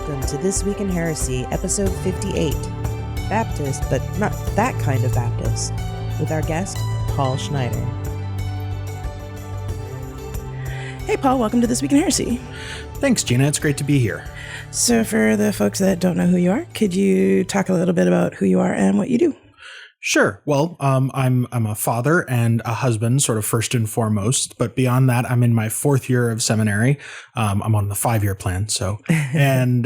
Welcome to This Week in Heresy, episode 58. Baptist, but not that kind of Baptist, with our guest, Paul Schneider. Hey, Paul, welcome to This Week in Heresy. Thanks, Gina. It's great to be here. So for the folks that don't know who you are, could you talk a little bit about who you are and what you do? Sure. Well, I'm a father and a husband, sort of first and foremost. But beyond that, I'm in my fourth year of seminary. I'm on the 5-year plan. So, and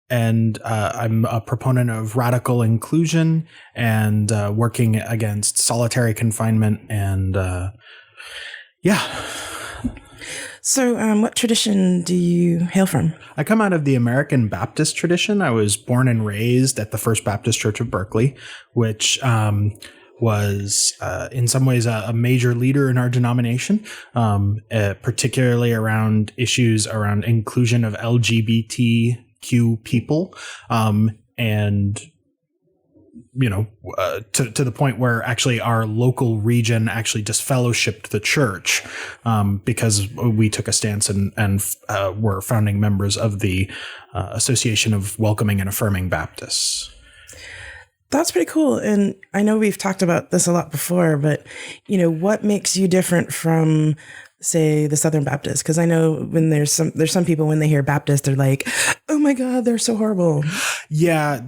I'm a proponent of radical inclusion and working against solitary confinement. And yeah. So what tradition do you hail from? I come out of the American Baptist tradition. I was born and raised at the First Baptist Church of Berkeley, which was in some ways a major leader in our denomination, particularly around issues around inclusion of LGBTQ people, and to the point where actually our local region actually disfellowshipped the church because we took a stance and were founding members of the Association of Welcoming and Affirming Baptists. That's pretty cool. And I know we've talked about this a lot before, but, what makes you different from, say, the Southern Baptists? Because I know when there's some people, when they hear Baptist, they're like, oh my God, they're so horrible. Yeah.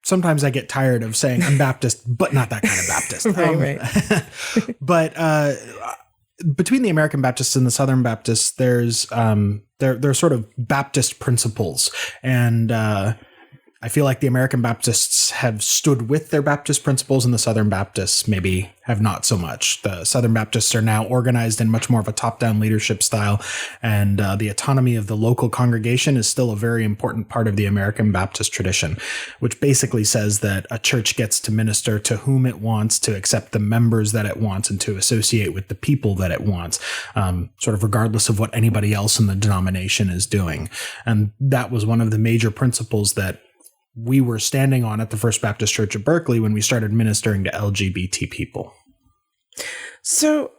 Sometimes I get tired of saying I'm Baptist, but not that kind of Baptist. Right. But between the American Baptists and the Southern Baptists, there's there are sort of Baptist principles, and I feel like the American Baptists have stood with their Baptist principles, and the Southern Baptists maybe have not so much. The Southern Baptists are now organized in much more of a top-down leadership style, and the autonomy of the local congregation is still a very important part of the American Baptist tradition, which basically says that a church gets to minister to whom it wants, to accept the members that it wants, and to associate with the people that it wants, sort of regardless of what anybody else in the denomination is doing. And that was one of the major principles that we were standing on at the First Baptist Church of Berkeley when we started ministering to LGBT people. So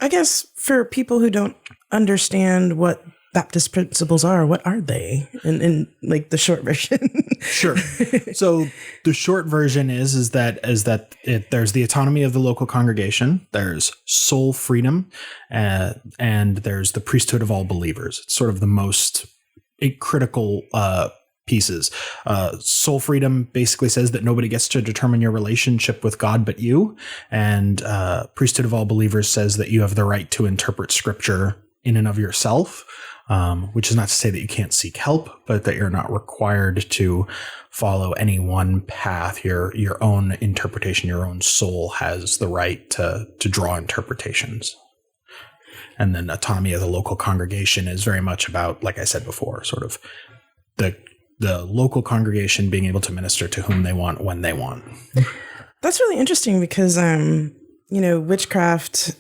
I guess for people who don't understand what Baptist principles are, what are they in like the short version? Sure. So the short version is that there's the autonomy of the local congregation, there's soul freedom, and there's the priesthood of all believers. It's sort of the most critical pieces. Soul freedom basically says that nobody gets to determine your relationship with God but you. And priesthood of all believers says that you have the right to interpret scripture in and of yourself, which is not to say that you can't seek help, but that you're not required to follow any one path. Your own interpretation, your own soul has the right to draw interpretations. And then autonomy of the local congregation is very much about, like I said before, sort of the local congregation being able to minister to whom they want, when they want. That's really interesting because, witchcraft,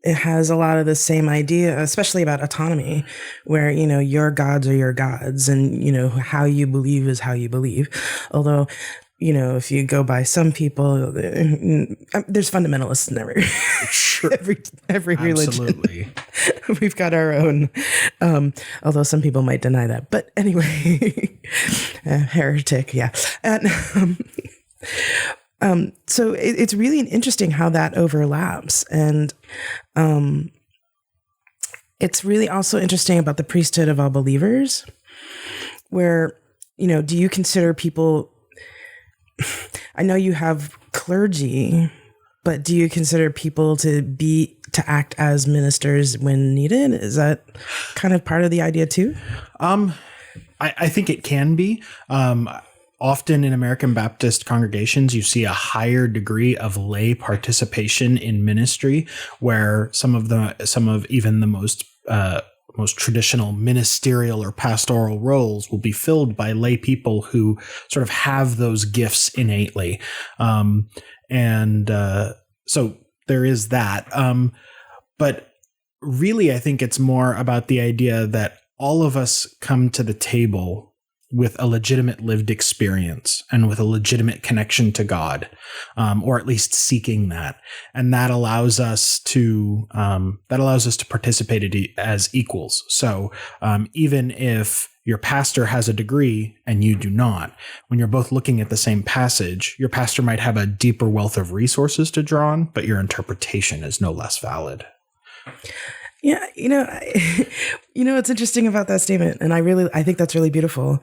it has a lot of the same idea, especially about autonomy, where, your gods are your gods and, how you believe is how you believe. Although, if you go by some people, there's fundamentalists in every religion. Absolutely. We've got our own, although some people might deny that. But anyway, heretic, yeah. And so it's really interesting how that overlaps. And it's really also interesting about the priesthood of all believers, where, do you consider people... I know you have clergy, but do you consider people to act as ministers when needed? Is that kind of part of the idea too? I think it can be. Often in American Baptist congregations, you see a higher degree of lay participation in ministry, where some of even the most traditional ministerial or pastoral roles will be filled by lay people who sort of have those gifts innately. So there is that. But really, I think it's more about the idea that all of us come to the table with a legitimate lived experience and with a legitimate connection to God, or at least seeking that. And that allows us to participate as equals. So even if your pastor has a degree and you do not. When you're both looking at the same passage, your pastor might have a deeper wealth of resources to draw on, but your interpretation is no less valid. Yeah, what's interesting about that statement, and I think that's really beautiful,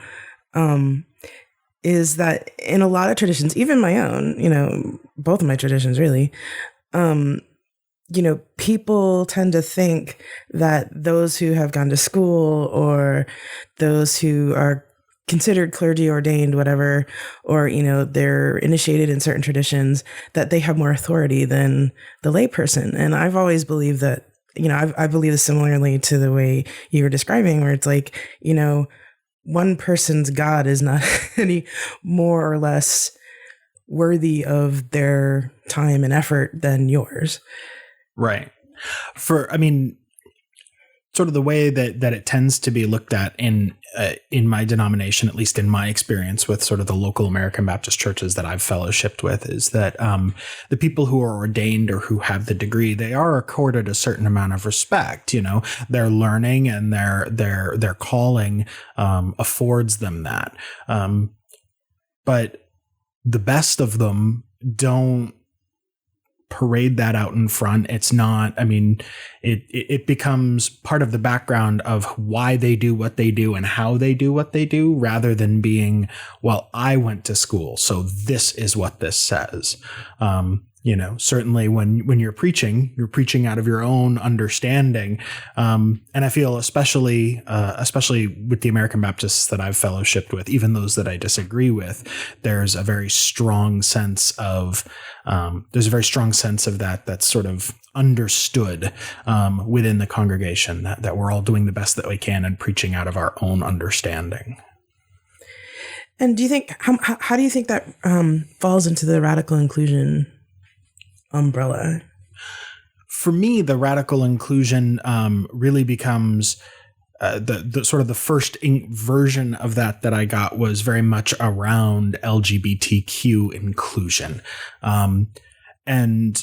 is that in a lot of traditions, even my own, both of my traditions really, people tend to think that those who have gone to school or those who are considered clergy, ordained, whatever, or, they're initiated in certain traditions, that they have more authority than the layperson. And I've always believed that, I believe this similarly to the way you were describing, where it's like, one person's God is not any more or less worthy of their time and effort than yours. Right. Sort of the way that it tends to be looked at in my denomination, at least in my experience with sort of the local American Baptist churches that I've fellowshipped with, is that the people who are ordained or who have the degree, they are accorded a certain amount of respect. Their learning and their calling affords them that. But the best of them don't parade that out in front. It's not, it becomes part of the background of why they do what they do and how they do what they do, rather than being, well, I went to school, so this is what this says. Certainly when you're preaching out of your own understanding. And I feel especially with the American Baptists that I've fellowshipped with, even those that I disagree with, there's a very strong sense of that that's sort of understood within the congregation, that we're all doing the best that we can and preaching out of our own understanding. And do you think, how do you think that falls into the radical inclusion umbrella? For me, the radical inclusion really becomes the sort of the first version of that I got was very much around LGBTQ inclusion. And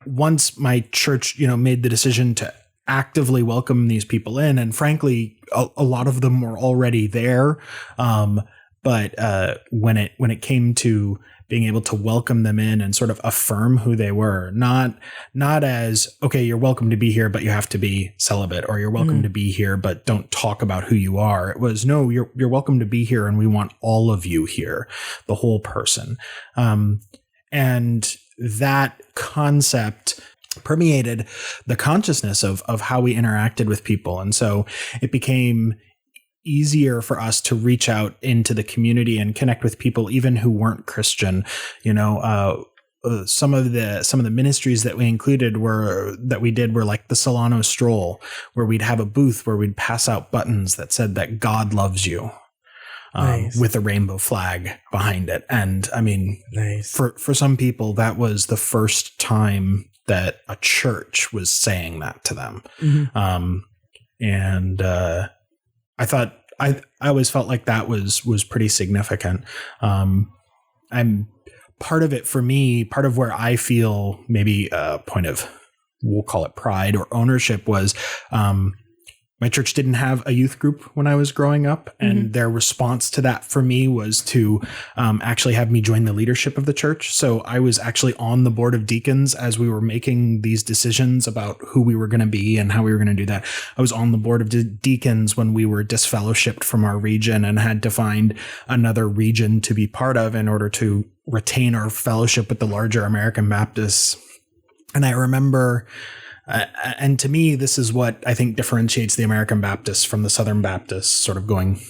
once my church, made the decision to actively welcome these people in, and frankly, a lot of them were already there. But when it came to being able to welcome them in and sort of affirm who they were, not as, okay, you're welcome to be here, but you have to be celibate, or you're welcome to be here, but don't talk about who you are. It was, no, you're welcome to be here, and we want all of you here, the whole person. And that concept permeated the consciousness of how we interacted with people. And so it became easier for us to reach out into the community and connect with people even who weren't Christian. Some of the ministries that we included were like the Solano Stroll, where we'd have a booth where we'd pass out buttons that said that God loves you. Nice. With a rainbow flag behind it. And nice. For some people, that was the first time that a church was saying that to them. Mm-hmm. I thought, I always felt like that was pretty significant. I'm part of it for me, part of where I feel maybe a point of, we'll call it pride or ownership, was, my church didn't have a youth group when I was growing up, and their response to that for me was to actually have me join the leadership of the church. So I was actually on the board of deacons as we were making these decisions about who we were going to be and how we were going to do that. I was on the board of deacons when we were disfellowshipped from our region and had to find another region to be part of in order to retain our fellowship with the larger American Baptists. And I remember... and to me, this is what I think differentiates the American Baptists from the Southern Baptists, sort of going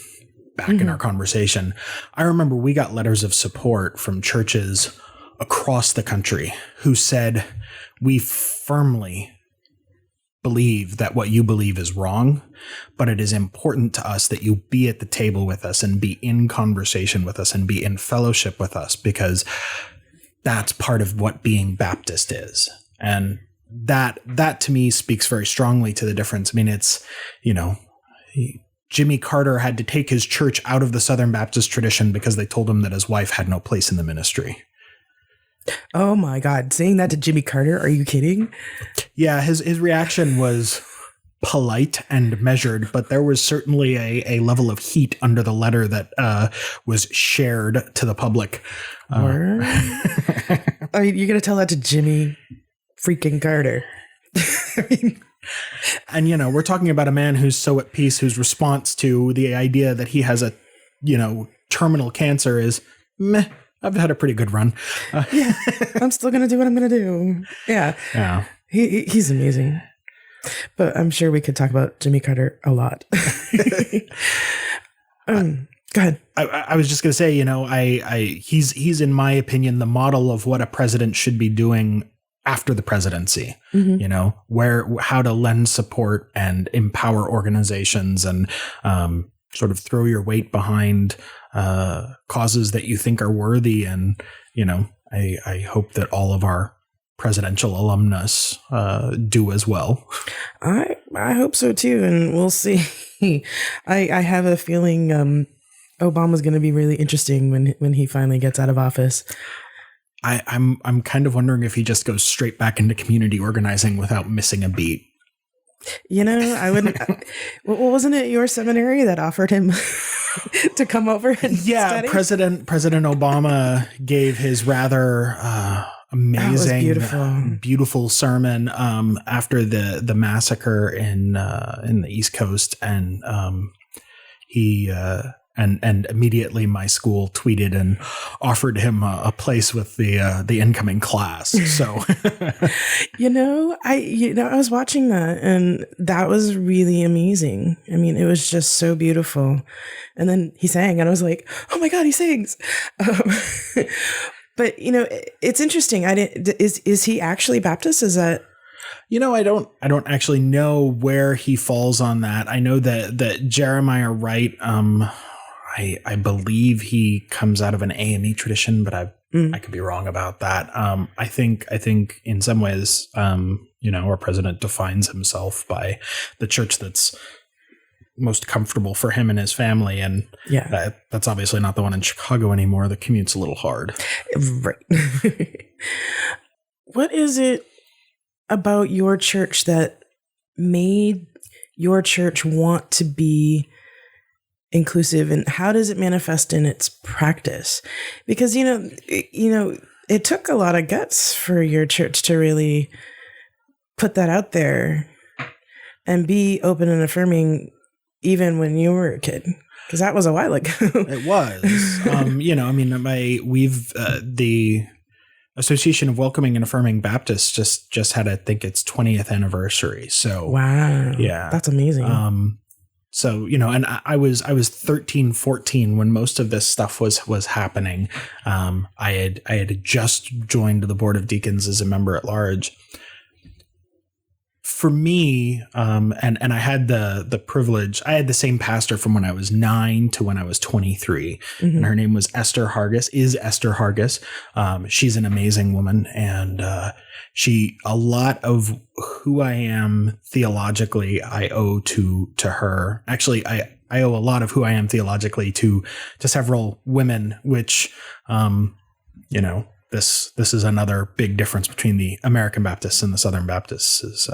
back in our conversation. I remember we got letters of support from churches across the country who said, we firmly believe that what you believe is wrong, but it is important to us that you be at the table with us and be in conversation with us and be in fellowship with us, because that's part of what being Baptist is. And that to me speaks very strongly to the difference. It's, Jimmy Carter had to take his church out of the Southern Baptist tradition because they told him that his wife had no place in the ministry. Oh my God. Saying that to Jimmy Carter? Are you kidding? Yeah. His reaction was polite and measured, but there was certainly a level of heat under the letter that was shared to the public. You're going to tell that to Jimmy freaking Carter. And, we're talking about a man who's so at peace, whose response to the idea that he has a, terminal cancer is, meh, I've had a pretty good run. Yeah, I'm still going to do what I'm going to do. Yeah. Yeah. He's amazing. But I'm sure we could talk about Jimmy Carter a lot. Go ahead. I was just going to say, he's in my opinion, the model of what a president should be doing after the presidency, how to lend support and empower organizations and sort of throw your weight behind causes that you think are worthy. And, I hope that all of our presidential alumnus do as well. I hope so too, and we'll see. I have a feeling Obama's going to be really interesting when he finally gets out of office. I'm kind of wondering if he just goes straight back into community organizing without missing a beat. I wouldn't. Well, wasn't it your seminary that offered him to come over and study? President Obama gave his rather amazing, beautiful sermon after the massacre in the East Coast, and he. And immediately my school tweeted and offered him a place with the incoming class. So, I was watching that, and that was really amazing. I mean, it was just so beautiful. And then he sang, and I was like, "Oh my God, he sings!" But it's interesting. Is he actually Baptist? Is that? I don't actually know where he falls on that. I know that Jeremiah Wright. I believe he comes out of an AME tradition, but I could be wrong about that. I think in some ways, our president defines himself by the church that's most comfortable for him and his family. And that's obviously not the one in Chicago anymore. The commute's a little hard. Right. What is it about your church that made your church want to be inclusive, and how does it manifest in its practice? Because it took a lot of guts for your church to really put that out there and be open and affirming, even when you were a kid, because that was a while ago. It was, the Association of Welcoming and Affirming Baptists just had, I think, its 20th anniversary. So wow, yeah, that's amazing. So, and I was 13, 14 when most of this stuff was happening. I had just joined the board of deacons as a member at large. For me, and I had the privilege, I had the same pastor from when I was 9 to when I was 23. Mm-hmm. And her name was Esther Hargis, Esther Hargis. She's an amazing woman. And a lot of who I am theologically, I owe to her. Actually, I owe a lot of who I am theologically to several women, which, This is another big difference between the American Baptists and the Southern Baptists is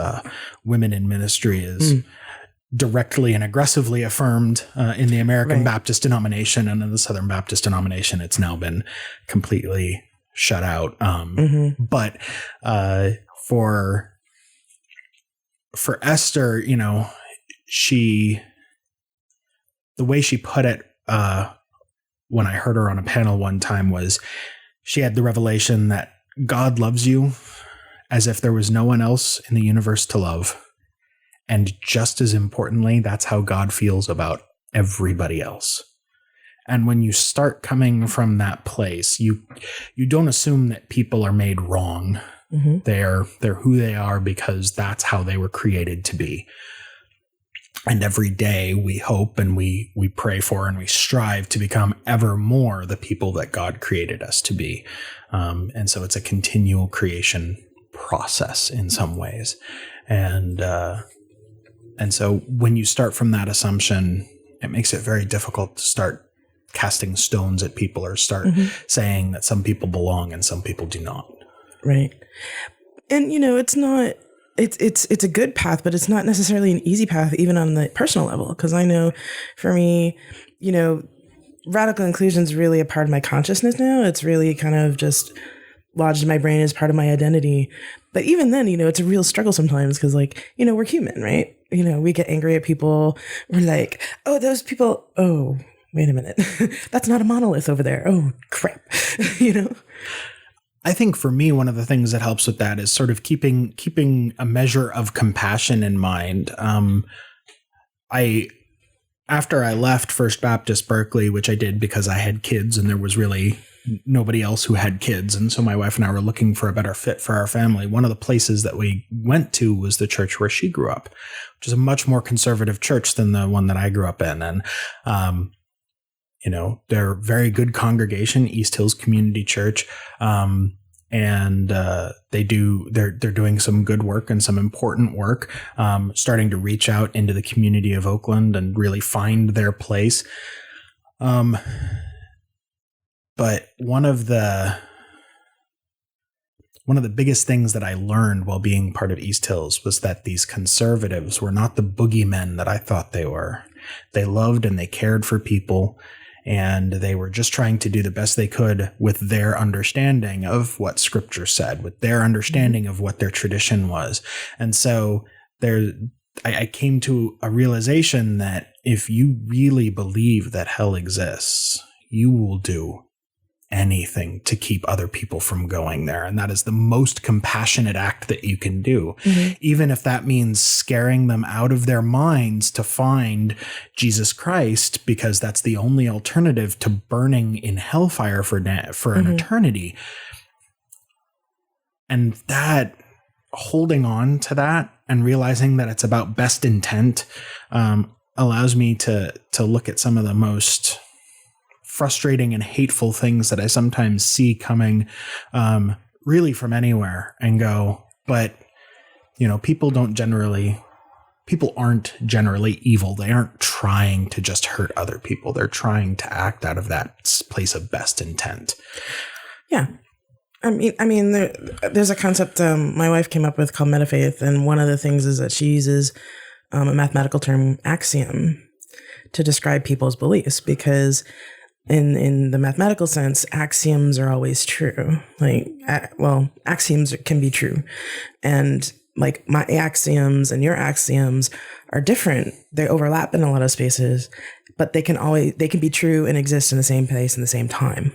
women in ministry is directly and aggressively affirmed in the American Baptist denomination, and in the Southern Baptist denomination, it's now been completely shut out. But for Esther, the way she put it when I heard her on a panel one time was, she had the revelation that God loves you as if there was no one else in the universe to love. And just as importantly, that's how God feels about everybody else. And when you start coming from that place, you don't assume that people are made wrong. Mm-hmm. They're who they are because that's how they were created to be. And every day we hope and we pray for and we strive to become ever more the people that God created us to be. And so it's a continual creation process in some ways. And so when you start from that assumption, it makes it very difficult to start casting stones at people or start saying that some people belong and some people do not. Right. And, it's not it's a good path, but it's not necessarily an easy path, even on the personal level. Because I know for me, radical inclusion is really a part of my consciousness now. It's really kind of just lodged in my brain as part of my identity. But even then, it's a real struggle sometimes because, we're human, right? We get angry at people. We're like, oh, those people, oh, wait a minute. That's not a monolith over there. Oh, crap. I think for me, one of the things that helps with that is sort of keeping a measure of compassion in mind. After I left First Baptist Berkeley, which I did because I had kids and there was really nobody else who had kids. And so my wife and I were looking for a better fit for our family. One of the places that we went to was the church where she grew up, which is a much more conservative church than the one that I grew up in. And, they're a very good congregation, East Hills Community Church. And they're doing some good work and some important work, starting to reach out into the community of Oakland and really find their place. But one of the biggest things that I learned while being part of East Hills was that these conservatives were not the boogeymen that I thought they were. They loved and they cared for people. And they were just trying to do the best they could with their understanding of what Scripture said, with their understanding of what their tradition was. And so I came to a realization that if you really believe that hell exists, you will do anything to keep other people from going there. And that is the most compassionate act that you can do. Mm-hmm. Even if that means scaring them out of their minds to find Jesus Christ, because that's the only alternative to burning in hellfire for an eternity. And that, holding on to that and realizing that it's about best intent, allows me to look at some of the most frustrating and hateful things that I sometimes see coming really from anywhere and go, but people aren't generally evil. They aren't trying to just hurt other people. They're trying to act out of that place of best intent. Yeah. I mean, there's a concept my wife came up with called metafaith, and one of the things is that she uses a mathematical term, axiom, to describe people's beliefs, because in the mathematical sense, axioms are always true. Axioms can be true. And my axioms and your axioms are different. They overlap in a lot of spaces, but they can be true and exist in the same place in the same time.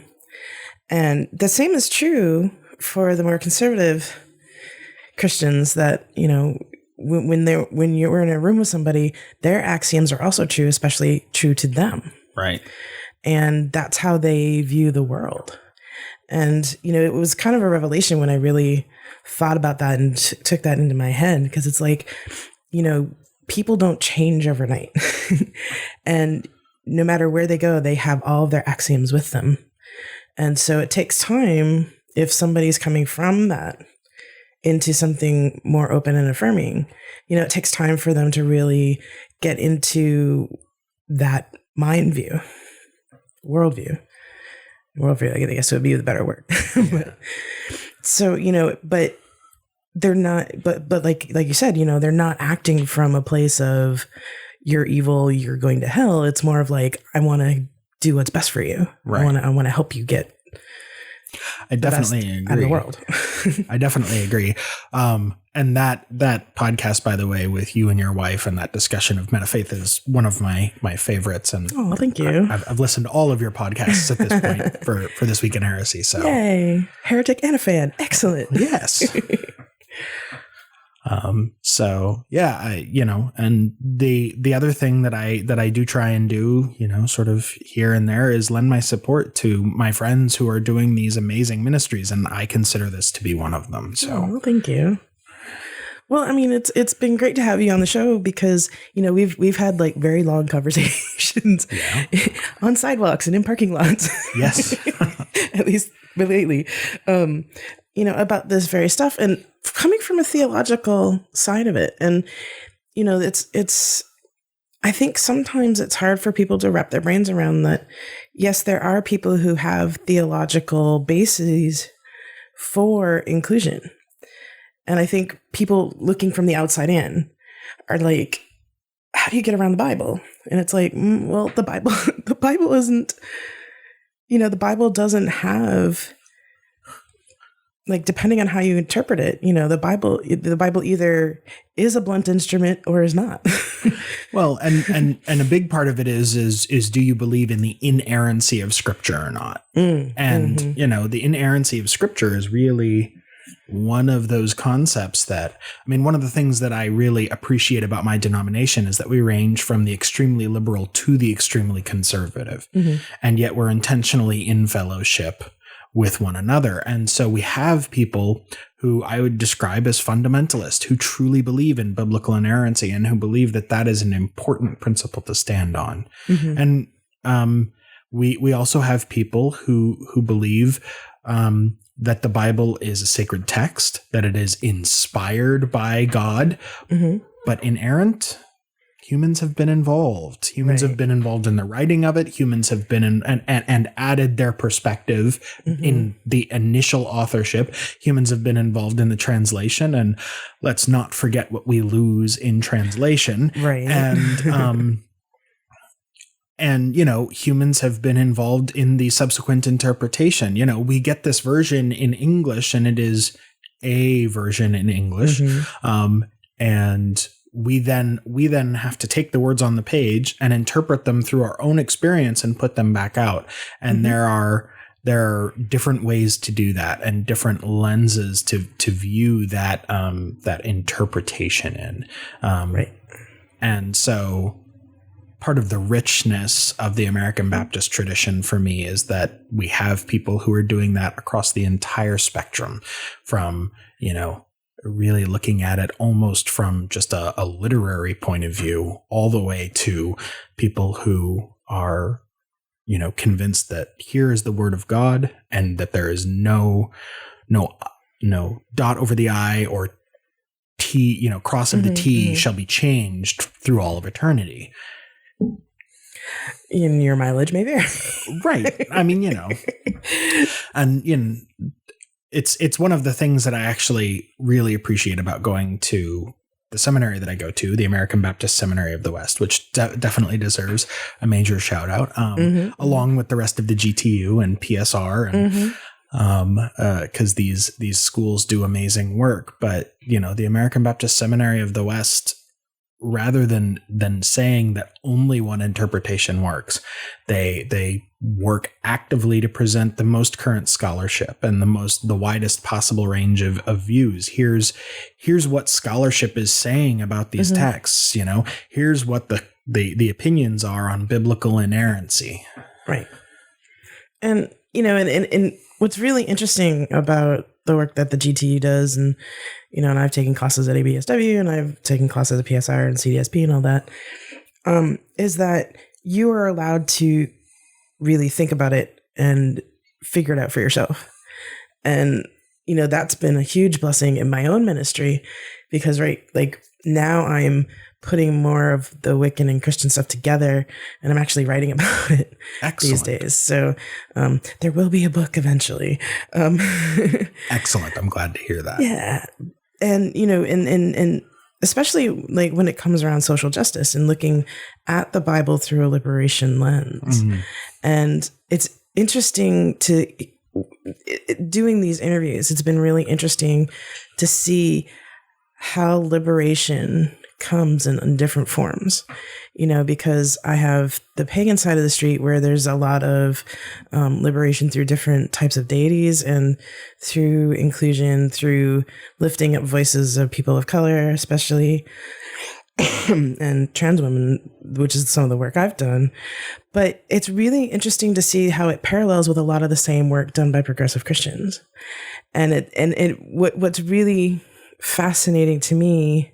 And the same is true for the more conservative Christians that, when you're in a room with somebody, their axioms are also true, especially true to them. Right. And that's how they view the world. And, it was kind of a revelation when I really thought about that and took that into my head, because it's people don't change overnight. And no matter where they go, they have all of their axioms with them. And so it takes time, if somebody's coming from that into something more open and affirming, it takes time for them to really get into that mind view. Worldview, I guess would be the better word. But they're not, but like you said, they're not acting from a place of you're evil, you're going to hell. It's more of I want to do what's best for you. Right. I want to help you get I definitely agree. Out of the world. I definitely agree. And that podcast, by the way, with you and your wife, and that discussion of metafaith is one of my favorites. And thank you. I've listened to all of your podcasts at this point for This Week in Heresy. So yay, heretic and a fan. Excellent. Yes. So yeah, and the other thing that I do try and do, sort of here and there, is lend my support to my friends who are doing these amazing ministries. And I consider this to be one of them. So thank you. Well, I mean, it's been great to have you on the show, because, we've had very long conversations on sidewalks and in parking lots. Yes. At least lately. About this very stuff, and coming from a theological side of it. And, it's, I think sometimes it's hard for people to wrap their brains around that. Yes, there are people who have theological bases for inclusion. And I think people looking from the outside in are like, how do you get around the Bible? And it's like, well, the Bible isn't, the Bible doesn't have, like, depending on how you interpret it, the Bible either is a blunt instrument or is not. Well, and a big part of it is do you believe in the inerrancy of Scripture or not? And, the inerrancy of Scripture is really one of those concepts that, one of the things that I really appreciate about my denomination is that we range from the extremely liberal to the extremely conservative. And yet we're intentionally in fellowship with one another. And so we have people who I would describe as fundamentalists, who truly believe in biblical inerrancy and who believe that that is an important principle to stand on. And we also have people who believe that the Bible is a sacred text, that it is inspired by God, but inerrant. Humans have been involved. Humans have been involved in the writing of it. Humans have been in and added their perspective in the initial authorship. Humans have been involved in the translation, and let's not forget what we lose in translation. Right. And humans have been involved in the subsequent interpretation. We get this version in English, and it is a version in English, and we then have to take the words on the page and interpret them through our own experience and put them back out. And there are different ways to do that and different lenses to view that interpretation in. And so part of the richness of the American Baptist tradition for me is that we have people who are doing that across the entire spectrum, from, really looking at it almost from just a literary point of view, all the way to people who are, convinced that here is the word of God and that there is no dot over the I or T, cross of the T shall be changed through all of eternity. In your mileage may vary. Right. And it's one of the things that I actually really appreciate about going to the seminary that I go to, the American Baptist Seminary of the West, which definitely deserves a major shout out, along with the rest of the GTU and PSR, and because these schools do amazing work. But the American Baptist Seminary of the West, rather than saying that only one interpretation works, they work actively to present the most current scholarship and the widest possible range of views. Here's what scholarship is saying about these texts. Here's what the opinions are on biblical inerrancy. Right. And and what's really interesting about the work that the GTU does, and and I've taken classes at ABSW, and I've taken classes at PSR and CDSP and all that, is that you are allowed to really think about it and figure it out for yourself. And, that's been a huge blessing in my own ministry, because, now I'm putting more of the Wiccan and Christian stuff together, and I'm actually writing about it these days. So there will be a book eventually. Excellent. I'm glad to hear that. Yeah. And, and especially when it comes around social justice and looking at the Bible through a liberation lens. And it's interesting doing these interviews. It's been really interesting to see how liberation comes in different forms, because I have the pagan side of the street where there's a lot of liberation through different types of deities and through inclusion, through lifting up voices of people of color, especially, and trans women, which is some of the work I've done. But it's really interesting to see how it parallels with a lot of the same work done by progressive Christians. And what's really fascinating to me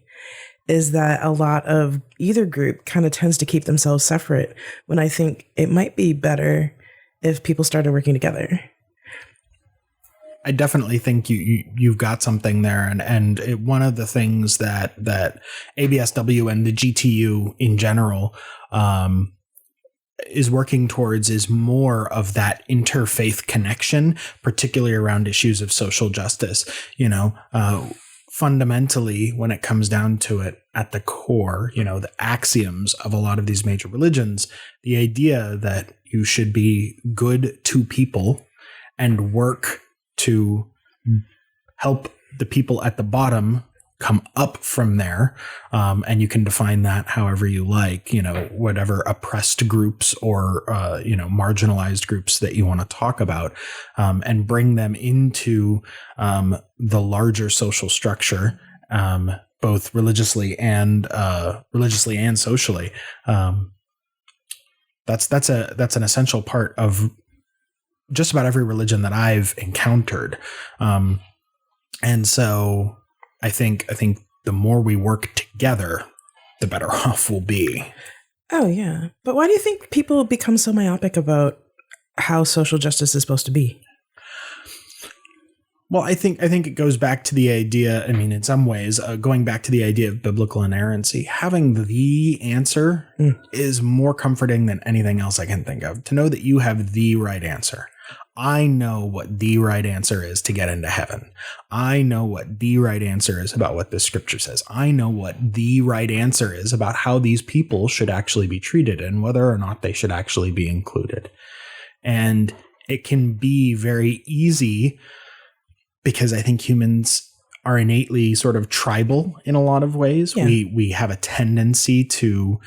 is that a lot of either group kind of tends to keep themselves separate, when I think it might be better if people started working together. I definitely think you've got something there, and one of the things that ABSW and the GTU in general is working towards is more of that interfaith connection, particularly around issues of social justice. fundamentally, when it comes down to it, at the core, the axioms of a lot of these major religions, the idea that you should be good to people and work to help the people at the bottom come up from there. And you can define that however you like, whatever oppressed groups or, marginalized groups that you want to talk about, and bring them into the larger social structure, both religiously and socially. That's an essential part of just about every religion that I've encountered. And so I think the more we work together, the better off we'll be. Oh, yeah. But why do you think people become so myopic about how social justice is supposed to be? Well, I think it goes back to the idea, in some ways, going back to the idea of biblical inerrancy. Having the answer is more comforting than anything else I can think of. To know that you have the right answer. I know what the right answer is to get into heaven. I know what the right answer is about what the scripture says. I know what the right answer is about how these people should actually be treated and whether or not they should actually be included. And it can be very easy, because I think humans are innately sort of tribal in a lot of ways. Yeah. We have a tendency to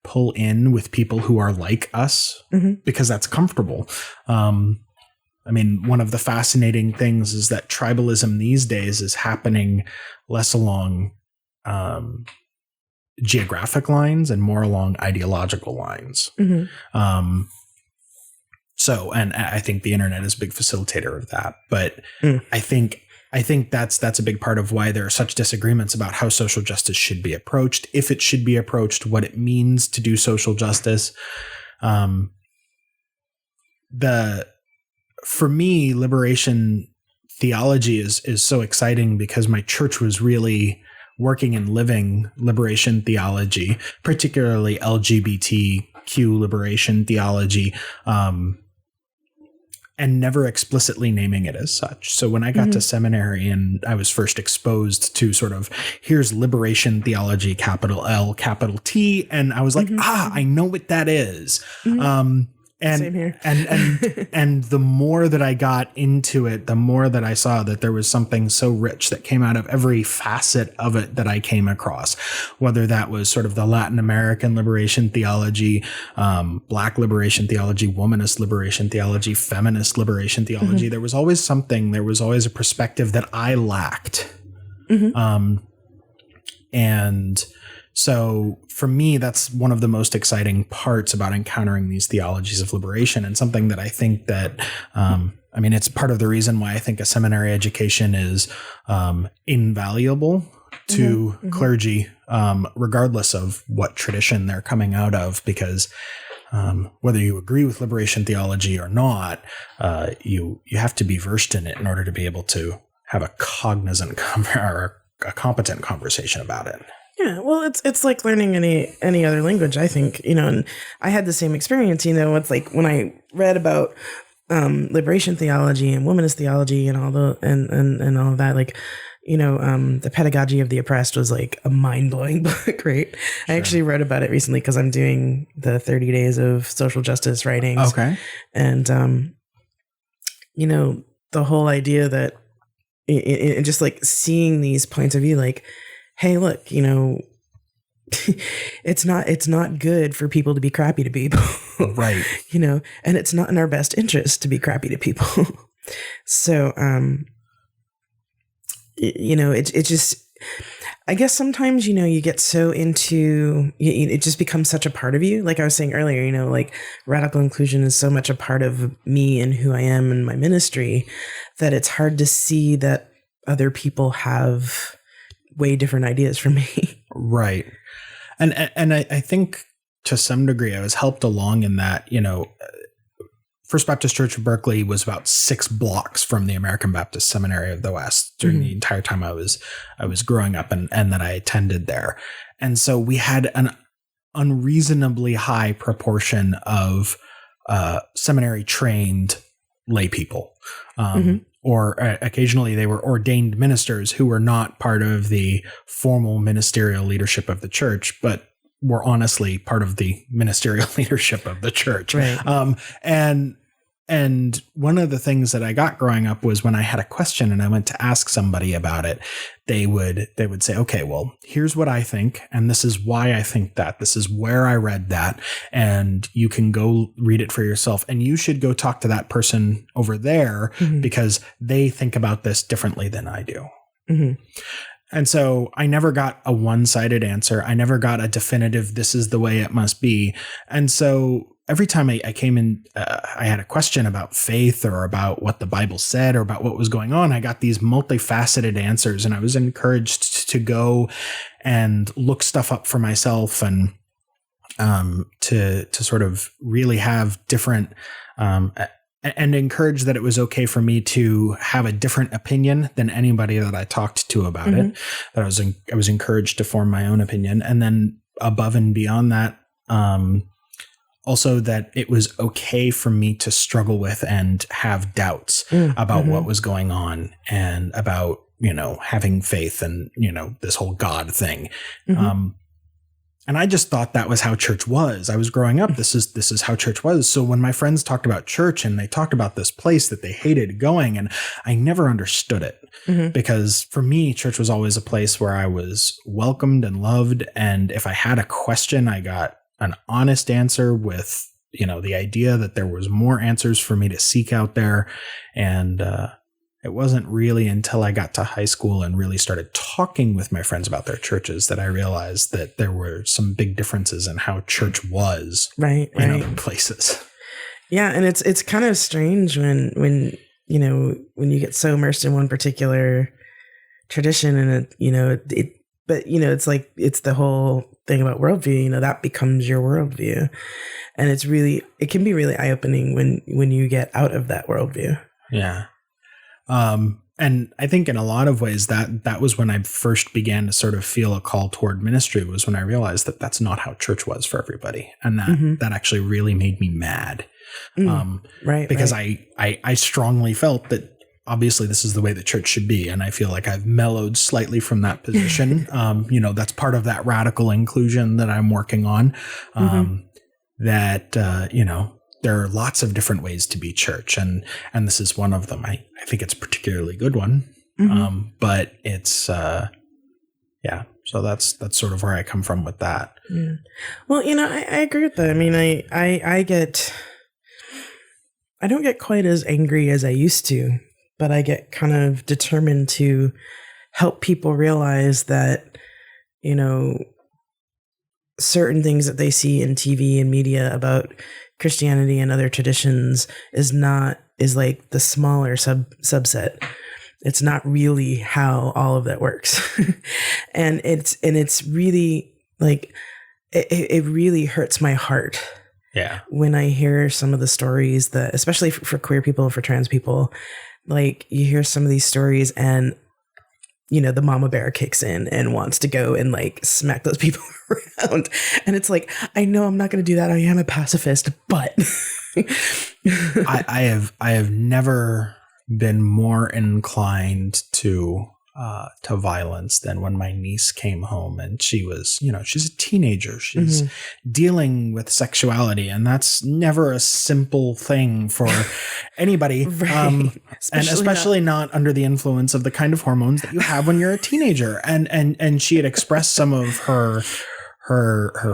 pull in with people who are like us because that's comfortable. One of the fascinating things is that tribalism these days is happening less along geographic lines and more along ideological lines. And I think the internet is a big facilitator of that. But I think that's a big part of why there are such disagreements about how social justice should be approached, if it should be approached, what it means to do social justice. For me, liberation theology is so exciting because my church was really working and living liberation theology, particularly LGBTQ liberation theology, and never explicitly naming it as such. So when I got to seminary and I was first exposed to sort of, here's liberation theology, capital L, capital T, and I was like, I know what that is. Same here. and the more that I got into it, the more that I saw that there was something so rich that came out of every facet of it that I came across, whether that was sort of the Latin American liberation theology, Black liberation theology, womanist liberation theology, feminist liberation theology. There was always something, there was always a perspective that I lacked. And so for me, that's one of the most exciting parts about encountering these theologies of liberation, and something that I think that, it's part of the reason why I think a seminary education is invaluable to clergy, regardless of what tradition they're coming out of, because whether you agree with liberation theology or not, you have to be versed in it in order to be able to have a cognizant or a competent conversation about it. Yeah, well, it's like learning any other language, I think, and I had the same experience, it's like when I read about liberation theology and womanist theology and all and all of that, like, the Pedagogy of the Oppressed was like a mind-blowing book, right? Sure. I actually read about it recently because I'm doing the 30 days of social justice writings. Okay. And, the whole idea that it just like seeing these points of view, like, hey, look, it's not good for people to be crappy to people. Right. And it's not in our best interest to be crappy to people. So, it just, I guess sometimes, you get so into, it just becomes such a part of you. Like I was saying earlier, like radical inclusion is so much a part of me and who I am and my ministry that it's hard to see that other people have way different ideas from me. Right. And I think to some degree I was helped along in that, First Baptist Church of Berkeley was about 6 blocks from the American Baptist Seminary of the West during the entire time I was growing up and that I attended there. And so we had an unreasonably high proportion of seminary trained lay people, or occasionally they were ordained ministers who were not part of the formal ministerial leadership of the church, but were honestly part of the ministerial leadership of the church. Right. And one of the things that I got growing up was when I had a question and I went to ask somebody about it, they would say, okay, well, here's what I think. And this is why I think that. This is where I read that. And you can go read it for yourself. And you should go talk to that person over there because they think about this differently than I do. Mm-hmm. And so I never got a one-sided answer. I never got a definitive, this is the way it must be. And so every time I came in, I had a question about faith or about what the Bible said or about what was going on. I got these multifaceted answers, and I was encouraged to go and look stuff up for myself and to sort of really have different and encourage that it was okay for me to have a different opinion than anybody that I talked to about it. That I was encouraged to form my own opinion, and then above and beyond that, also that it was okay for me to struggle with and have doubts about what was going on and about, having faith and, this whole God thing. And I just thought that was how church was. I was growing up. This is how church was. So when my friends talked about church and they talked about this place that they hated going, and I never understood it because for me, church was always a place where I was welcomed and loved. And if I had a question, I got an honest answer with, the idea that there was more answers for me to seek out there. And it wasn't really until I got to high school and really started talking with my friends about their churches that I realized that there were some big differences in how church was in other places. Yeah. And it's kind of strange when you get so immersed in one particular tradition and it's like, it's the whole thing about worldview, that becomes your worldview. And it can be really eye-opening when you get out of that worldview. Yeah. And I think in a lot of ways that was when I first began to sort of feel a call toward ministry, was when I realized that that's not how church was for everybody. And that actually really made me mad. Because I strongly felt that obviously this is the way the church should be. And I feel like I've mellowed slightly from that position. That's part of that radical inclusion that I'm working on. There are lots of different ways to be church. And this is one of them. I think it's a particularly good one. But it's, so that's sort of where I come from with that. Yeah. Well, I agree with that. I mean, I don't get quite as angry as I used to, but I get kind of determined to help people realize that, certain things that they see in TV and media about Christianity and other traditions is like the smaller subset. It's not really how all of that works. and it's really like, it really hurts my heart. Yeah. When I hear some of the stories that, especially for queer people, for trans people, like you hear some of these stories and, the mama bear kicks in and wants to go and like smack those people around. And it's like, I know I'm not going to do that. I am a pacifist, but I have never been more inclined to violence than when my niece came home and she was, she's a teenager. She's dealing with sexuality, and that's never a simple thing for anybody. Especially not under the influence of the kind of hormones that you have when you're a teenager. And she had expressed some of her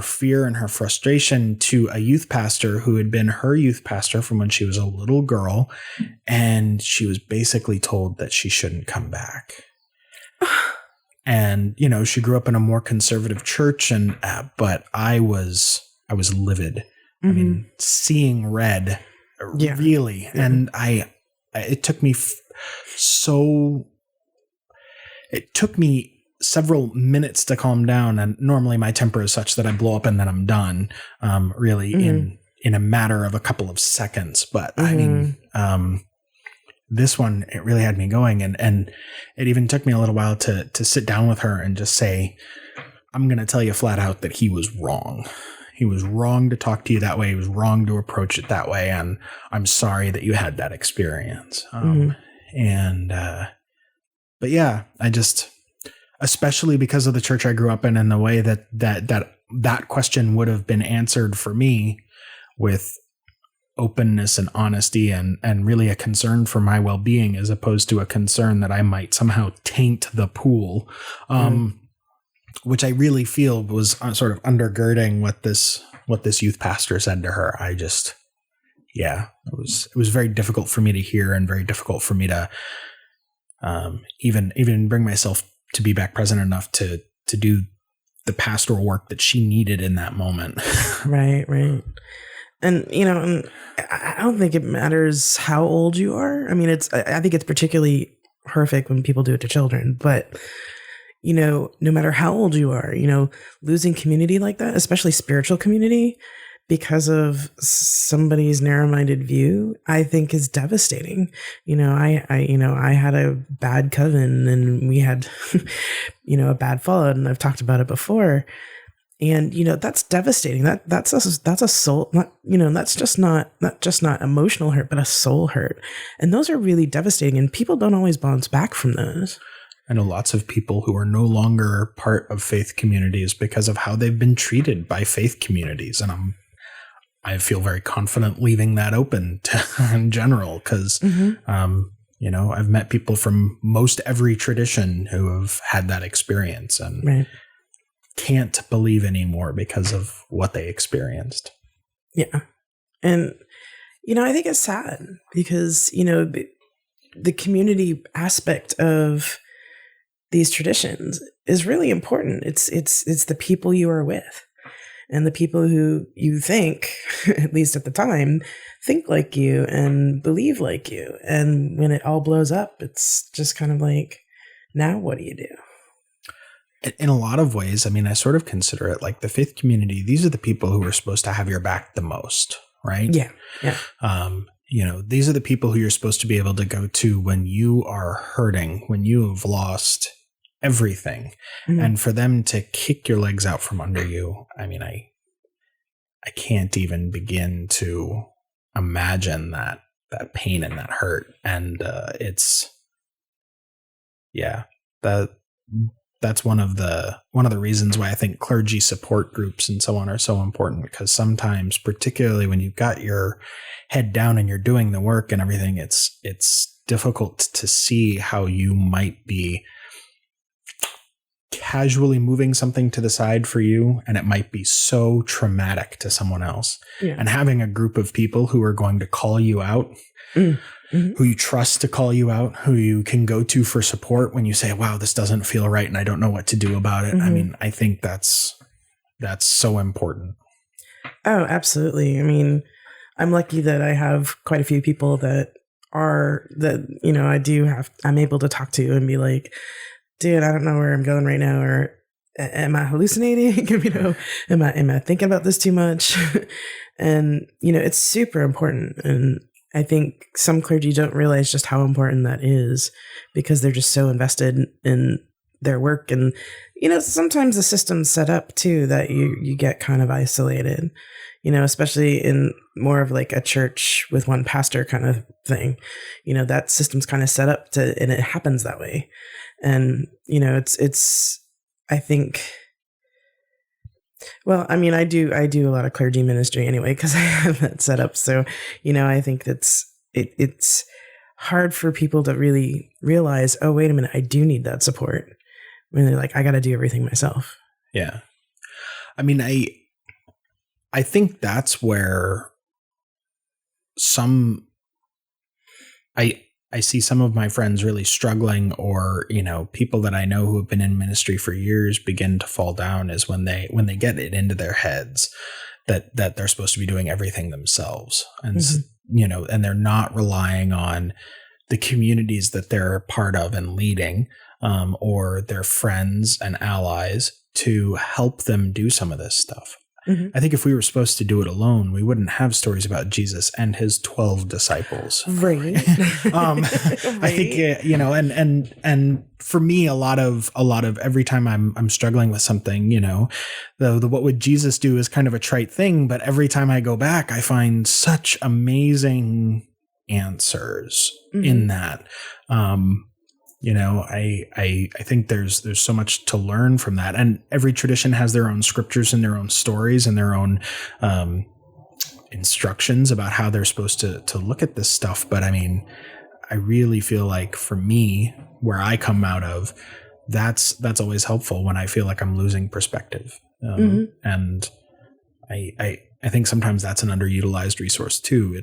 fear and her frustration to a youth pastor who had been her youth pastor from when she was a little girl. And she was basically told that she shouldn't come back. And, she grew up in a more conservative church, but I was livid. I mean, seeing red, really. Yeah. And it took me several minutes to calm down. And normally my temper is such that I blow up and then I'm done, really in a matter of a couple of seconds. But I mean, this one, it really had me going. And it even took me a little while to sit down with her and just say, I'm going to tell you flat out that he was wrong. He was wrong to talk to you that way. He was wrong to approach it that way. And I'm sorry that you had that experience. But yeah, especially because of the church I grew up in and the way that question would have been answered for me with openness and honesty and really a concern for my well-being as opposed to a concern that I might somehow taint the pool, which I really feel was sort of undergirding what this youth pastor said to her. It was very difficult for me to hear and very difficult for me to even bring myself to be back present enough to do the pastoral work that she needed in that moment. Right. And, I don't think it matters how old you are. I mean, I think it's particularly horrific when people do it to children, but, no matter how old you are, losing community like that, especially spiritual community, because of somebody's narrow-minded view, I think is devastating. I had a bad coven and we had, a bad fallout, and I've talked about it before. And, that's devastating. That's a soul, that's just not emotional hurt, but a soul hurt. And those are really devastating. And people don't always bounce back from those. I know lots of people who are no longer part of faith communities because of how they've been treated by faith communities. And I feel very confident leaving that open in general because, I've met people from most every tradition who have had that experience and can't believe anymore because of what they experienced. Yeah. And, I think it's sad because, the community aspect of these traditions is really important. It's the people you are with. And the people who you think, at least at the time, think like you and believe like you. And when it all blows up, it's just kind of like, now what do you do? In a lot of ways, I mean, I sort of consider it like the faith community. These are the people who are supposed to have your back the most, right? Yeah. These are the people who you're supposed to be able to go to when you are hurting, when you have lost everything. And for them to kick your legs out from under you, I mean, I can't even begin to imagine that pain and that hurt. And that's one of the reasons why I think clergy support groups and so on are so important, because sometimes, particularly when you've got your head down and you're doing the work and everything, it's difficult to see how you might be casually moving something to the side for you, and it might be so traumatic to someone else. Yeah. And having a group of people who are going to call you out, who you trust to call you out, who you can go to for support when you say, wow, this doesn't feel right and I don't know what to do about it. I mean, I think that's so important. Oh, absolutely. I mean, I'm lucky that I have quite a few people that I'm able to talk to and be like, dude, I don't know where I'm going right now, or am I hallucinating? Am I thinking about this too much? And, it's super important. And I think some clergy don't realize just how important that is because they're just so invested in their work. And, sometimes the system's set up too that you get kind of isolated, especially in more of like a church with one pastor kind of thing. That system's kind of set up and it happens that way. And, I think, well, I mean, I do a lot of clergy ministry anyway, because I have that set up. So, I think it's hard for people to really realize, oh, wait a minute, I do need that support. When they're like, I got to do everything myself. Yeah. I mean, I think that's where I see some of my friends really struggling, or, people that I know who have been in ministry for years begin to fall down, is when they get it into their heads that they're supposed to be doing everything themselves. And, and they're not relying on the communities that they're a part of and leading, or their friends and allies to help them do some of this stuff. I think if we were supposed to do it alone, we wouldn't have stories about Jesus and his 12 disciples. Right. I think, and for me, a lot of every time I'm struggling with something, the what would Jesus do is kind of a trite thing, but every time I go back, I find such amazing answers in that. I think there's so much to learn from that, and every tradition has their own scriptures and their own stories and their own instructions about how they're supposed to look at this stuff. But I mean, I really feel like for me, where I come out of, that's always helpful when I feel like I'm losing perspective. And I think sometimes that's an underutilized resource too.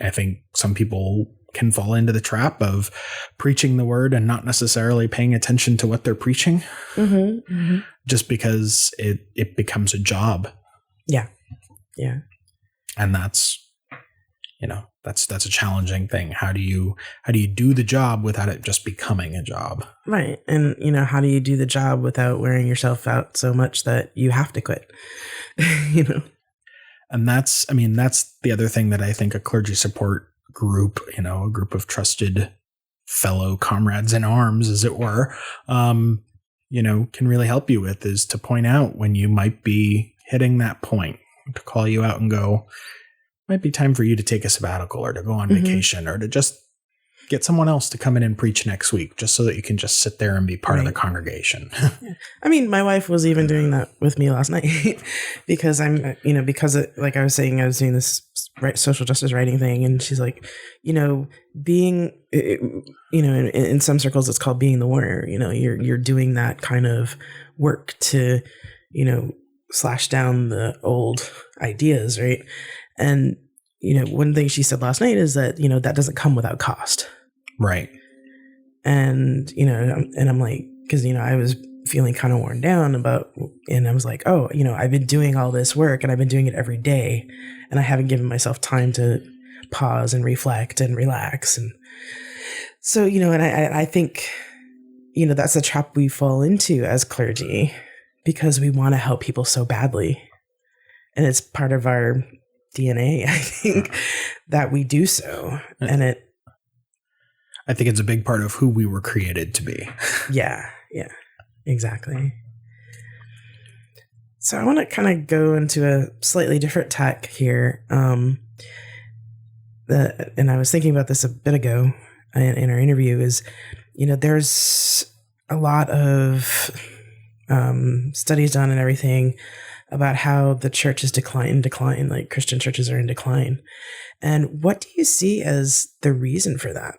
I think some people can fall into the trap of preaching the word and not necessarily paying attention to what they're preaching, just because it becomes a job. Yeah. And that's a challenging thing. How do you do the job without it just becoming a job? Right. And, how do you do the job without wearing yourself out so much that you have to quit? And that's the other thing that I think a clergy support group, a group of trusted fellow comrades in arms, as it were, can really help you with, is to point out when you might be hitting that point, to call you out and go, might be time for you to take a sabbatical or to go on vacation or to just get someone else to come in and preach next week, just so that you can just sit there and be part of the congregation. I mean, my wife was even doing that with me last night because like I was saying, I was doing this social justice writing thing, and she's like, being, in some circles, it's called being the warrior. You're doing that kind of work to, slash down the old ideas, right? And one thing she said last night is that, that doesn't come without cost. Right. And, and I'm like, because, I was feeling kind of worn down and I was like, oh, I've been doing all this work and I've been doing it every day, and I haven't given myself time to pause and reflect and relax. And so, and I think, that's a trap we fall into as clergy, because we want to help people so badly. And it's part of our DNA, I think, that we do so. And I think it's a big part of who we were created to be. Yeah, exactly. So I want to kind of go into a slightly different tack here. And I was thinking about this a bit ago in our interview, is, there's a lot of studies done and everything about how the church is decline, like Christian churches are in decline. And what do you see as the reason for that?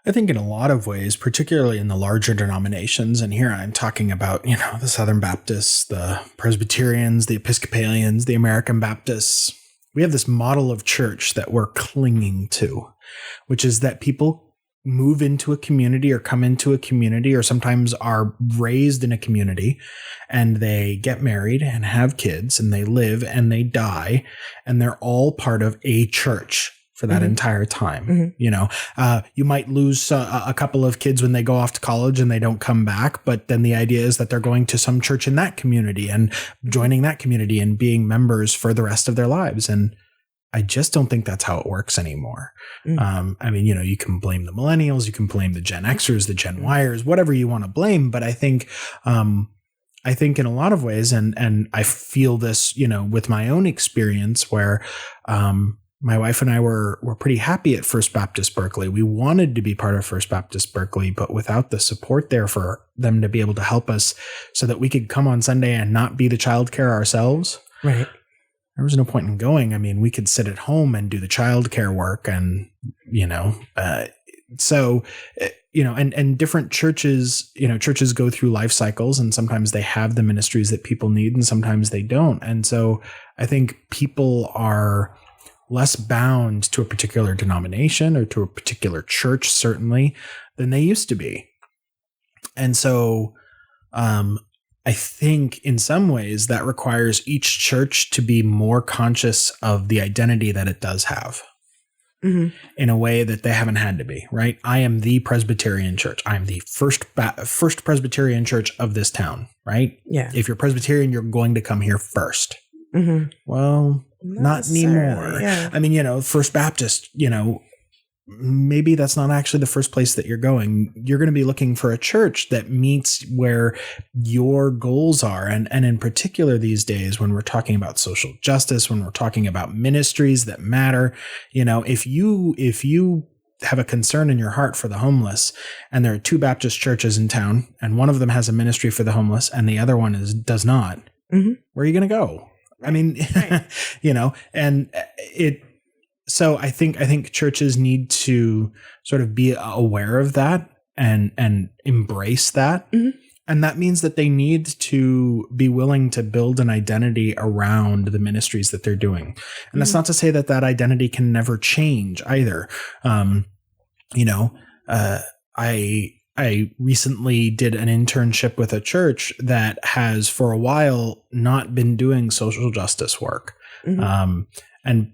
I think in a lot of ways, particularly in the larger denominations, and here I'm talking about, the Southern Baptists, the Presbyterians, the Episcopalians, the American Baptists, we have this model of church that we're clinging to, which is that people move into a community or come into a community or sometimes are raised in a community, and they get married and have kids and they live and they die, and they're all part of a church for that entire time. You might lose a couple of kids when they go off to college and they don't come back, but then the idea is that they're going to some church in that community and joining that community and being members for the rest of their lives. And I just don't think that's how it works anymore. You can blame the millennials, you can blame the Gen Xers, the Gen Yers, whatever you want to blame. But I think in a lot of ways, and I feel this, with my own experience, where my wife and I were pretty happy at First Baptist Berkeley. We wanted to be part of First Baptist Berkeley, but without the support there for them to be able to help us so that we could come on Sunday and not be the childcare ourselves. Right. There was no point in going. I mean, we could sit at home and do the childcare work, and, and different churches, churches go through life cycles, and sometimes they have the ministries that people need and sometimes they don't. And so I think people are less bound to a particular denomination or to a particular church, certainly, than they used to be. And so, I think in some ways that requires each church to be more conscious of the identity that it does have in a way that they haven't had to be, right? I am the Presbyterian church. I'm the first Presbyterian church of this town, right? Yeah. If you're Presbyterian, you're going to come here first. Well, not anymore. Yeah. I mean, First Baptist, maybe that's not actually the first place that you're going. You're going to be looking for a church that meets where your goals are. And in particular these days, when we're talking about social justice, when we're talking about ministries that matter, if you have a concern in your heart for the homeless, and there are 2 Baptist churches in town, and one of them has a ministry for the homeless and the other one does not, where are you going to go? I mean, right. And so I think churches need to sort of be aware of that and embrace that. Mm-hmm. And that means that they need to be willing to build an identity around the ministries that they're doing. And that's not to say that identity can never change either. I recently did an internship with a church that has for a while not been doing social justice work. Mm-hmm. And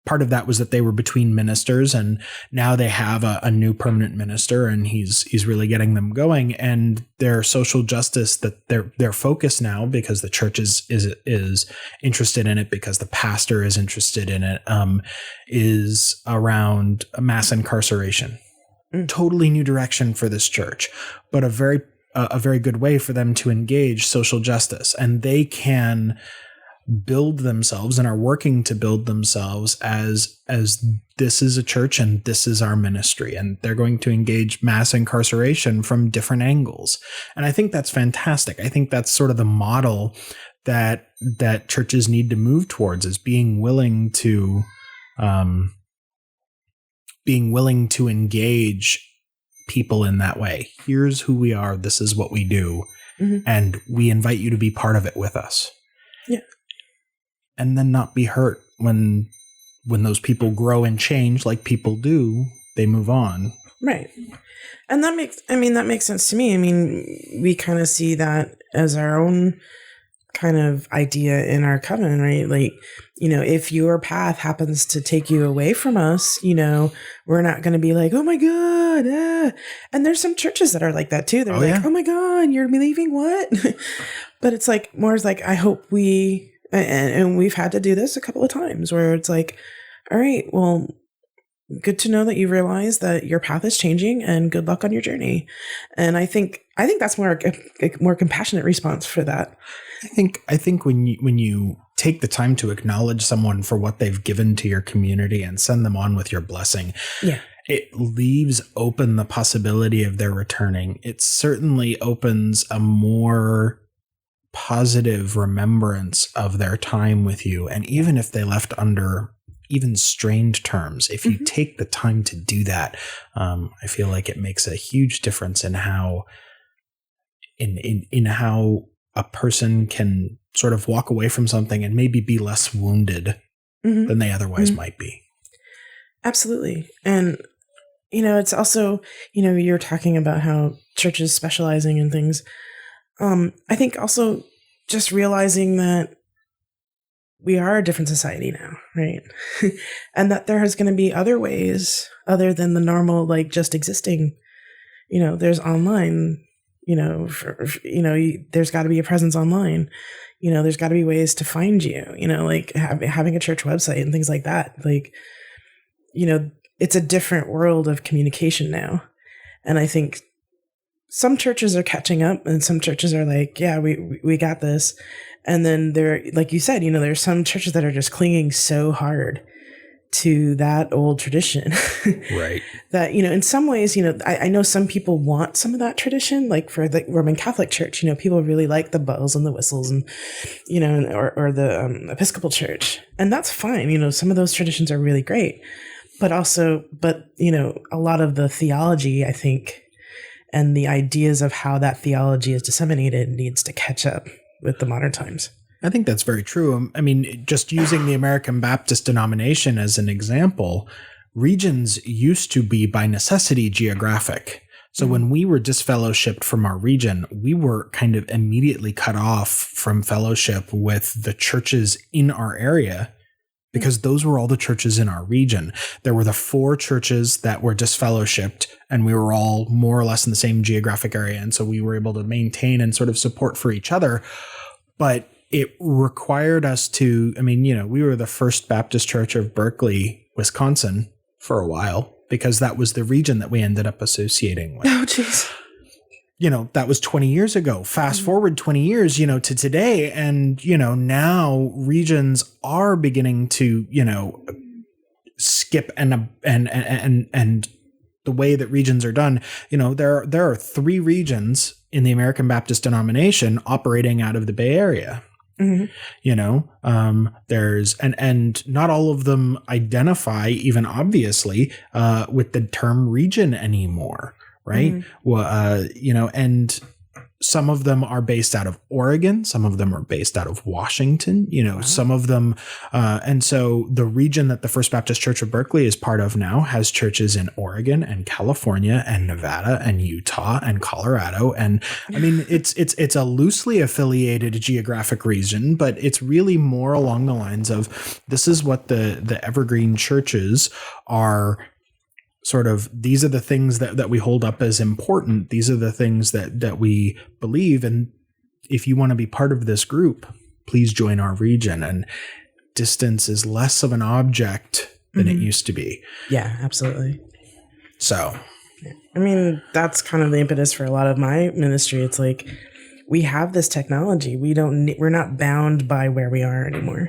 part of that was that they were between ministers, and now they have a new permanent minister, and he's really getting them going. And their social justice, that their focus now, because the church is interested in it, because the pastor is interested in it, is around mass incarceration. Totally new direction for this church, but a very good way for them to engage social justice. And they can build themselves and are working to build themselves as this is a church and this is our ministry, and they're going to engage mass incarceration from different angles. And I think that's fantastic. I think that's sort of the model that churches need to move towards, is being willing to engage people in that way. Here's who we are. This is what we do. Mm-hmm. And we invite you to be part of it with us. Yeah. And then not be hurt when those people grow and change like people do, they move on. Right. And that makes sense to me. I mean, we kind of see that as our own kind of idea in our covenant, right? Like, if your path happens to take you away from us, we're not going to be like, oh my God. And there's some churches that are like that too. They're oh my God, you're leaving what? But it's like, more is like, I hope and we've had to do this a couple of times where it's like, all right, well, good to know that you realize that your path is changing, and good luck on your journey. And I think that's more a more compassionate response for that. I think when you take the time to acknowledge someone for what they've given to your community and send them on with your blessing, it leaves open the possibility of their returning. It certainly opens a more positive remembrance of their time with you. And even if they left under even strained terms, if you take the time to do that, I feel like it makes a huge difference in how how a person can sort of walk away from something and maybe be less wounded than they otherwise might be. Absolutely. And, it's also, you're talking about how churches specializing in things. I think also just realizing that we are a different society now, right? And that there is going to be other ways other than the normal, like just existing. There's online, there's got to be a presence online. There's got to be ways to find you, like having a church website and things like that. Like, it's a different world of communication now. And I think some churches are catching up, and some churches are like, yeah, we got this. And then there, like you said, there's some churches that are just clinging so hard to that old tradition. Right. That, in some ways, I know some people want some of that tradition, like for the Roman Catholic Church, people really like the bells and the whistles and, or the Episcopal Church. And that's fine. Some of those traditions are really great. But a lot of the theology, I think, and the ideas of how that theology is disseminated needs to catch up with the modern times. I think that's very true. I mean, just using the American Baptist denomination as an example, regions used to be by necessity geographic. So when we were disfellowshipped from our region, we were kind of immediately cut off from fellowship with the churches in our area, because those were all the churches in our region. There were the 4 churches that were disfellowshipped, and we were all more or less in the same geographic area. And so we were able to maintain and sort of support for each other. But it required us to, we were the First Baptist Church of Berkeley, Wisconsin for a while. because that was the region that we ended up associating with. Oh, jeez. That was 20 years ago. Fast forward 20 years, to today. And, now regions are beginning to, skip and the way that regions are done. There are 3 regions in the American Baptist denomination operating out of the Bay Area. There's and not all of them identify even obviously with the term region anymore. Right. Well, and some of them are based out of Oregon. Some of them are based out of Washington, some of them. And so the region that the First Baptist Church of Berkeley is part of now has churches in Oregon and California and Nevada and Utah and Colorado. And I mean, it's a loosely affiliated geographic region, but it's really more along the lines of this is what the evergreen churches are. Sort of, these are the things that we hold up as important. These are the things that we believe. And if you want to be part of this group, please join our region. And distance is less of an object than it used to be. Yeah, absolutely. So, I mean, that's kind of the impetus for a lot of my ministry. It's like, we have this technology. We're not bound by where we are anymore.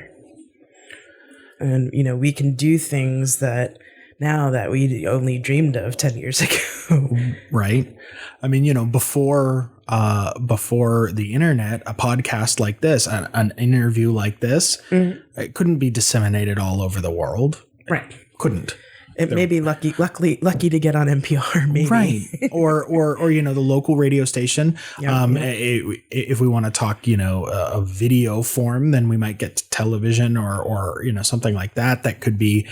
And, we can do things that now that we only dreamed of 10 years ago. Right. I mean, before the internet, a podcast like this, an interview like this, it couldn't be disseminated all over the world. Right. Couldn't. It may be lucky to get on NPR, maybe. Right. Or the local radio station. If we want to talk, a video form, then we might get television or something like that could be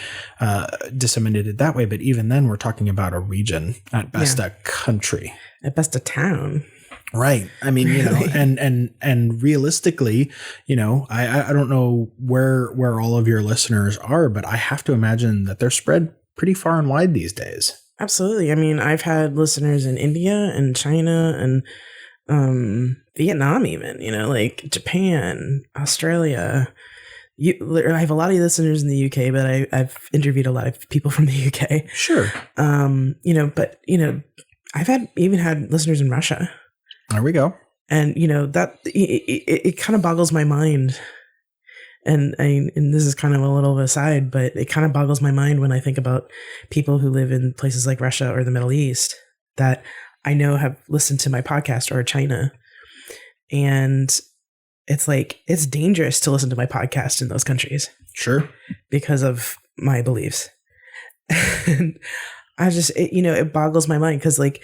disseminated that way. But even then, we're talking about a region, at best a country, at best a town. Right. I mean, and realistically, I don't know where all of your listeners are, but I have to imagine that they're spread pretty far and wide these days. Absolutely. I mean, I've had listeners in India and China and Vietnam even, like Japan, Australia. I have a lot of listeners in the UK, but I've interviewed a lot of people from the UK. Sure. I've even had listeners in Russia. There we go. And, that it kind of boggles my mind. And this is kind of a little aside, but it kind of boggles my mind when I think about people who live in places like Russia or the Middle East that I know have listened to my podcast, or China. And it's like, it's dangerous to listen to my podcast in those countries. Sure. Because of my beliefs. And it boggles my mind because, like,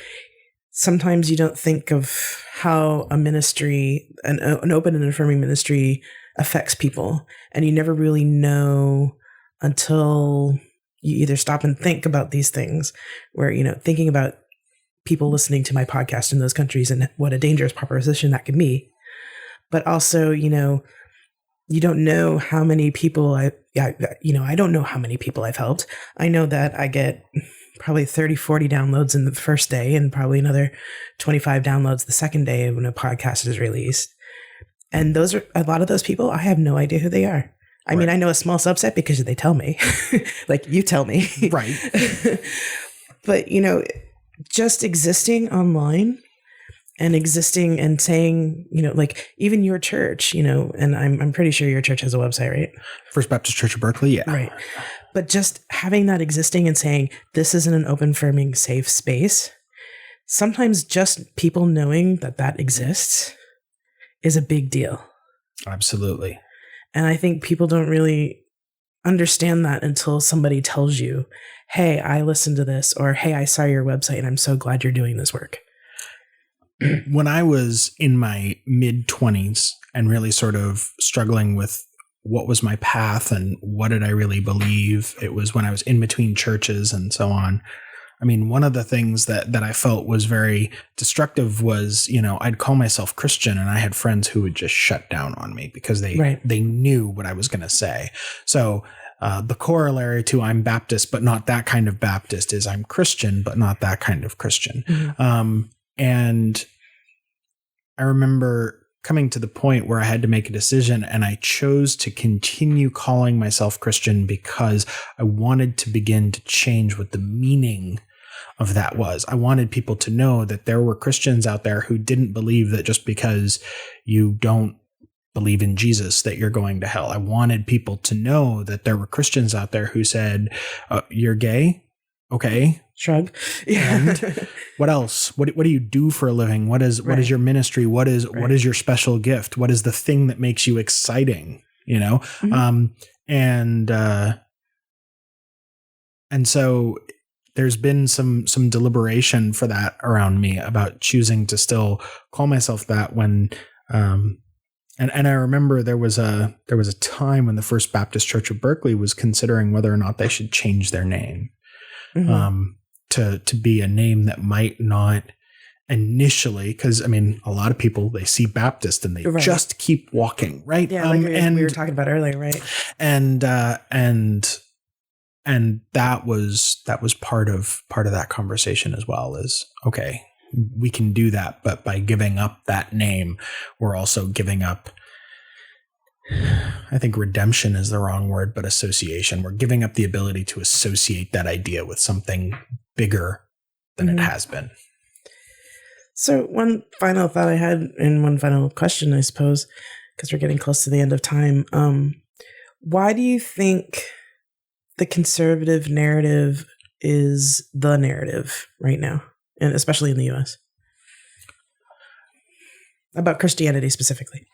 sometimes you don't think of how a ministry, an open and affirming ministry, affects people, and you never really know until you either stop and think about these things, where thinking about people listening to my podcast in those countries and what a dangerous proposition that can be. But also, you don't know how many people I don't know how many people I've helped. I know that I get probably 30, 40 downloads in the first day and probably another 25 downloads the second day when a podcast is released. And those are a lot of those people. I have no idea who they are. I mean, I know a small subset because they tell me, like you tell me. Right. But, just existing online and existing and saying, like even your church, and I'm pretty sure your church has a website, right? First Baptist Church of Berkeley. Yeah. Right. But just having that existing and saying, this isn't an open, affirming, safe space. Sometimes just people knowing that exists is a big deal. Absolutely. And I think people don't really understand that until somebody tells you, hey, I listened to this, or hey, I saw your website and I'm so glad you're doing this work. When I was in my mid-20s and really sort of struggling with what was my path and what did I really believe, it was when I was in between churches and so on. I mean, one of the things that I felt was very destructive was, I'd call myself Christian and I had friends who would just shut down on me because they knew what I was going to say. So the corollary to I'm Baptist, but not that kind of Baptist is I'm Christian, but not that kind of Christian. Mm-hmm. And I remember coming to the point where I had to make a decision, and I chose to continue calling myself Christian because I wanted to begin to change what the meaning of that was. I wanted people to know that there were Christians out there who didn't believe that just because you don't believe in Jesus that you're going to hell. I wanted people to know that there were Christians out there who said, you're gay? Okay. Shrug. And what else? What do you do for a living? What is your ministry? What is your special gift? What is the thing that makes you exciting? You know? And so there's been some deliberation for that around me about choosing to still call myself that when and I remember there was a time when the First Baptist Church of Berkeley was considering whether or not they should change their name. To be a name that might not initially, because I mean, a lot of people, they see Baptist and they just keep walking, right? Yeah, like we were talking about earlier, right? And that was part of that conversation as well. Is okay, we can do that, but by giving up that name, we're also giving up, I think redemption is the wrong word, but association. We're giving up the ability to associate that idea with something bigger than it has been. So one final thought I had, and one final question, I suppose, because we're getting close to the end of time. Why do you think the conservative narrative is the narrative right now, and especially in the U.S.? About Christianity specifically.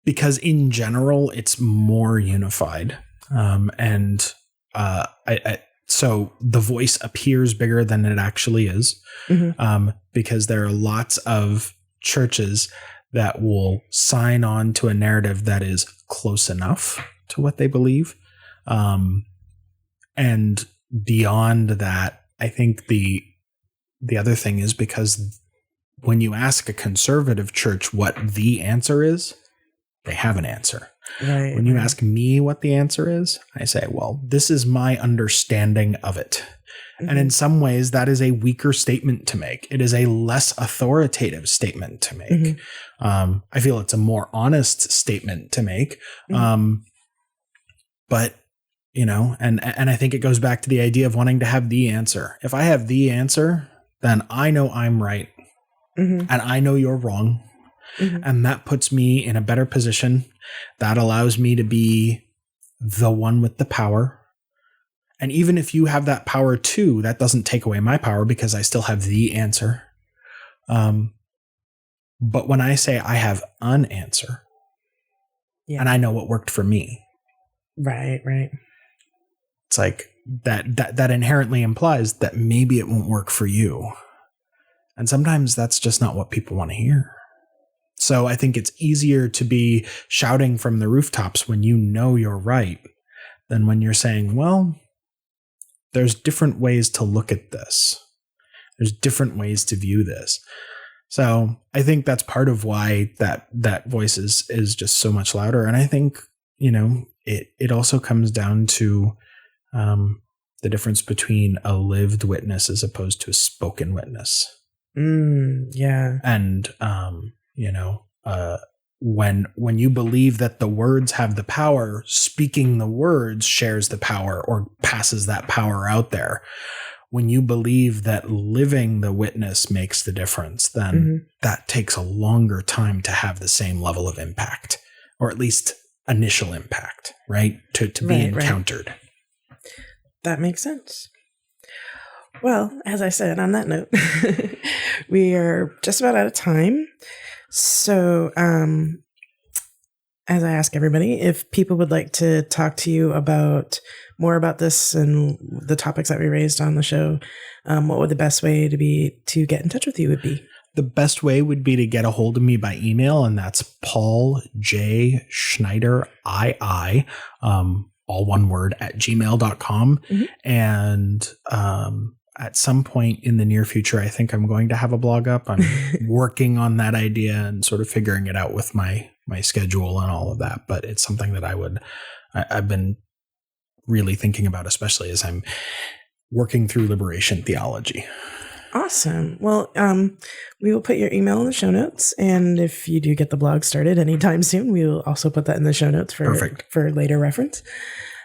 Because in general, it's more unified. So the voice appears bigger than it actually is, because there are lots of churches that will sign on to a narrative that is close enough to what they believe. And beyond that, I think the other thing is because when you ask a conservative church what the answer is, they have an answer. Right, when you ask me what the answer is, I say, well, this is my understanding of it. And in some ways, that is a weaker statement to make. It is a less authoritative statement to make. I feel it's a more honest statement to make. But, you know, and I think it goes back to the idea of wanting to have the answer. If I have the answer, then I know I'm right. And I know you're wrong. And that puts me in a better position. That allows me to be the one with the power. And even if you have that power too, that doesn't take away my power because I still have the answer. But when I say I have an answer, and I know what worked for me. Right. It's like that inherently implies that maybe it won't work for you. And sometimes that's just not what people want to hear. So I think it's easier to be shouting from the rooftops when you know you're right than when you're saying, well, there's different ways to look at this. There's different ways to view this. So I think that's part of why that voice is just so much louder. And I think, you know, it also comes down to the difference between a lived witness as opposed to a spoken witness. And, you know, when you believe that the words have the power, speaking the words shares the power or passes that power out there. When you believe that living the witness makes the difference, then that takes a longer time to have the same level of impact, or at least initial impact, right? To be encountered. Right. That makes sense. Well, as I said, on that note, we are just about out of time. So, as I ask everybody, if people would like to talk to you about more about this and the topics that we raised on the show, what would the best way to get in touch with you would be? The best way would be to get a hold of me by email, and that's Paul J. Schneider, II, all one word, @gmail.com. And at some point in the near future, I think I'm going to have a blog up. I'm working on that idea and sort of figuring it out with my schedule and all of that. But it's something that I've been really thinking about, especially as I'm working through Liberation Theology. Awesome. Well, we will put your email in the show notes. And if you do get the blog started anytime soon, we will also put that in the show notes for later reference.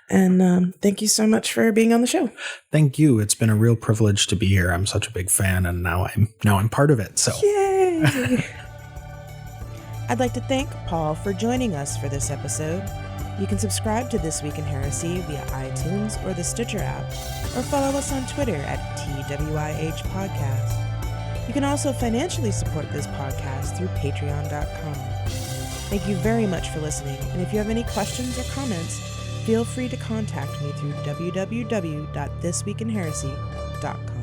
And thank you so much for being on the show. Thank you. It's been a real privilege to be here. I'm such a big fan, and now I'm part of it. So yay! I'd like to thank Paul for joining us for this episode. You can subscribe to This Week in Heresy via iTunes or the Stitcher app, or follow us on Twitter at TWIH Podcast. You can also financially support this podcast through patreon.com. Thank you very much for listening, and if you have any questions or comments, feel free to contact me through www.thisweekinheresy.com.